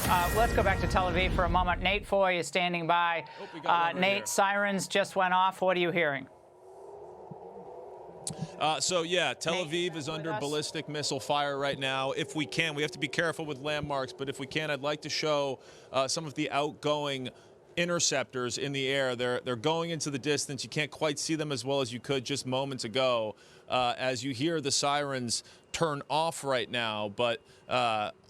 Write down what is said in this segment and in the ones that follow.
Let's go back to Tel Aviv for a moment. Nate Foy is standing by. Nate, sirens just went off. What are you hearing? Tel Aviv is under ballistic missile fire right now. If we can, we have to be careful with landmarks, but if we can, I'd like to show some of the outgoing interceptors in the air. They're going into the distance. You can't quite see them as well as you could just moments ago as you hear the sirens turn off right now. But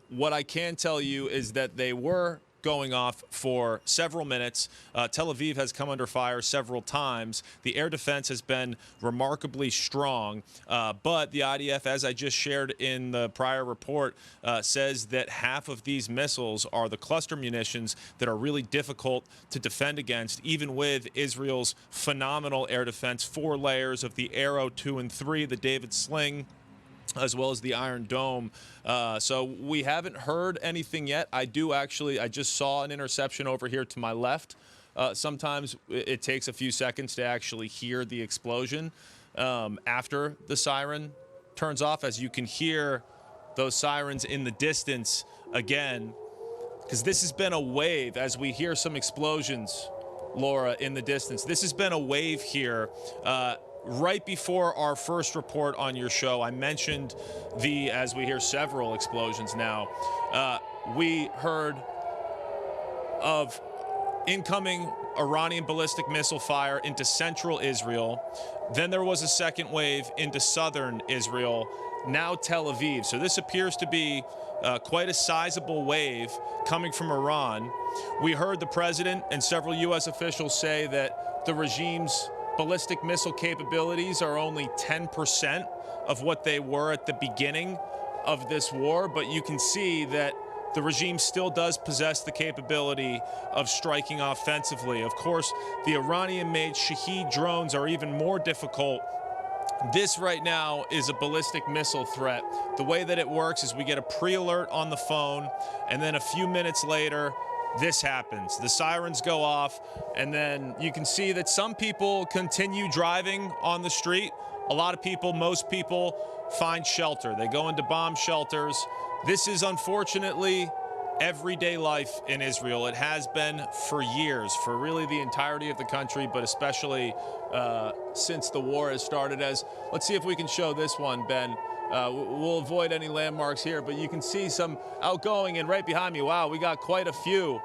what I can tell you is that they were going off for several minutes. Tel Aviv has come under fire several times. The air defense has been remarkably strong, but the IDF, as I just shared in the prior report, says that half of these missiles are the cluster munitions that are really difficult to defend against, even with Israel's phenomenal air defense, 4 layers of the Arrow 2 and 3, the David Sling, as well as the Iron Dome. So we haven't heard anything yet. I just saw an interception over here to my left. Sometimes it takes a few seconds to actually hear the explosion after the siren turns off, as you can hear those sirens in the distance again, because this has been a wave as we hear some explosions, Laura, in the distance. This has been a wave here. Right before our first report on your show, I mentioned as we hear several explosions now, we heard of incoming Iranian ballistic missile fire into central Israel. Then there was a second wave into southern Israel, now Tel Aviv. So this appears to be quite a sizable wave coming from Iran. We heard the president and several U.S. officials say that the regime's ballistic missile capabilities are only 10% of what they were at the beginning of this war, but you can see that the regime still does possess the capability of striking offensively. Of course, the Iranian-made Shahed drones are even more difficult. This right now is a ballistic missile threat. The way that it works is we get a pre-alert on the phone, and then a few minutes later, this happens. The sirens go off, and then you can see that some people continue driving on the street. A lot of people, most people, find shelter. They go into bomb shelters. This is unfortunately everyday life in Israel. It has been for years, for really the entirety of the country, but especially since the war has started. Let's see if we can show this one, Ben. We'll avoid any landmarks here, but you can see some outgoing, and right behind me, wow, we got quite a few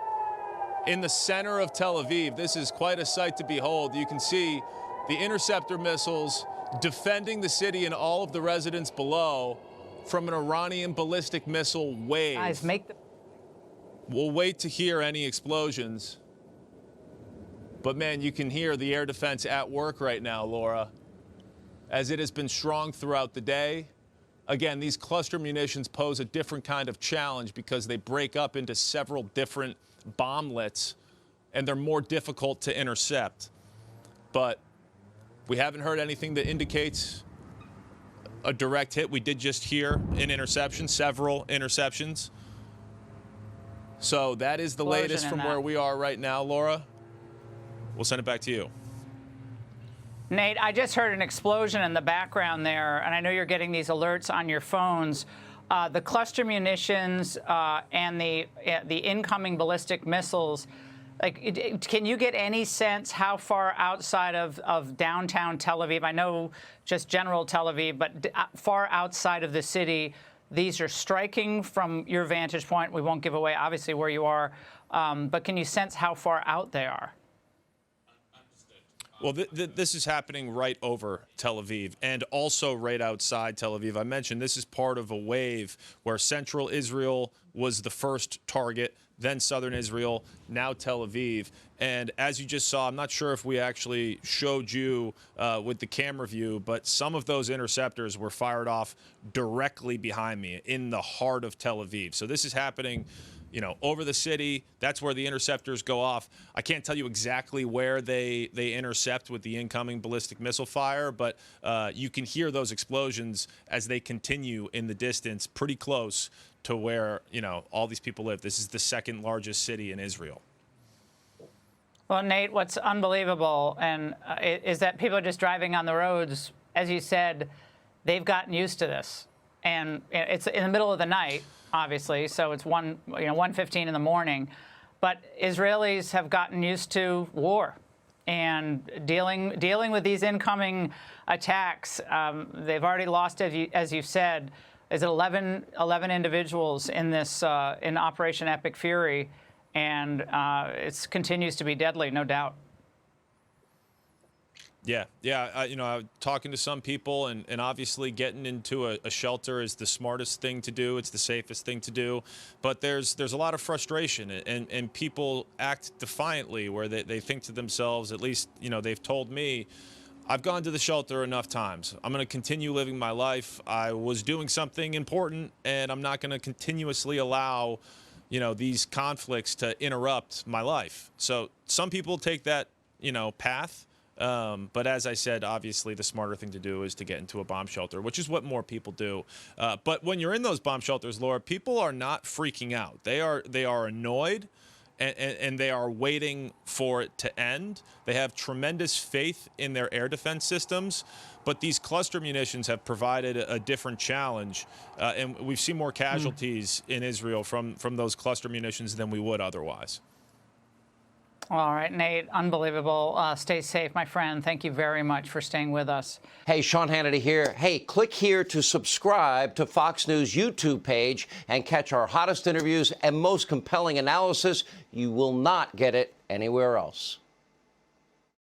in the center of Tel Aviv. This is quite a sight to behold. You can see the interceptor missiles defending the city and all of the residents below from an Iranian ballistic missile wave. Guys, We'll wait to hear any explosions. But man, you can hear the air defense at work right now, Laura, as it has been strong throughout the day. Again, these cluster munitions pose a different kind of challenge because they break up into several different bomblets, and they're more difficult to intercept. But we haven't heard anything that indicates a direct hit. We did just hear an interception, several interceptions. So that is the latest from where we are right now, Laura. We'll send it back to you. Nate, I just heard an explosion in the background there, and I know you're getting these alerts on your phones. The cluster munitions and the incoming ballistic missiles, can you get any sense how far outside of downtown Tel Aviv? I know just general Tel Aviv, but far outside of the city, these are striking from your vantage point. We won't give away, obviously, where you are, but can you sense how far out they are? Well, this is happening right over Tel Aviv and also right outside Tel Aviv. I mentioned this is part of a wave where central Israel was the first target, then southern Israel, now Tel Aviv. And as you just saw, I'm not sure if we actually showed you with the camera view, but some of those interceptors were fired off directly behind me in the heart of Tel Aviv. So this is happening, over the city. That's where the interceptors go off. I can't tell you exactly where they intercept with the incoming ballistic missile fire, but you can hear those explosions as they continue in the distance, pretty close to where, all these people live. This is the second largest city in Israel. Well, Nate, what's unbelievable is that people are just driving on the roads. As you said, they've gotten used to this. And it's in the middle of the night. obviously, so it's 1:15 in the morning. But Israelis have gotten used to war and dealing with these incoming attacks. They've already lost, as you said, is it 11 individuals in this in Operation Epic Fury, and it continues to be deadly, no doubt. Yeah. I'm talking to some people, and obviously getting into a shelter is the smartest thing to do. It's the safest thing to do. But there's a lot of frustration, and people act defiantly where they think to themselves, at least, they've told me, I've gone to the shelter enough times. I'm going to continue living my life. I was doing something important, and I'm not going to continuously allow, these conflicts to interrupt my life. So some people take that, path. But as I said, obviously the smarter thing to do is to get into a bomb shelter, which is what more people do. But when you're in those bomb shelters, Laura, people are not freaking out. They are annoyed, and they are waiting for it to end. They have tremendous faith in their air defense systems, but these cluster munitions have provided a different challenge, and we've seen more casualties in Israel from those cluster munitions than we would otherwise. All right, Nate, unbelievable. Stay safe, my friend. Thank you very much for staying with us. Hey, Sean Hannity here. Hey, click here to subscribe to Fox News YouTube page and catch our hottest interviews and most compelling analysis. You will not get it anywhere else.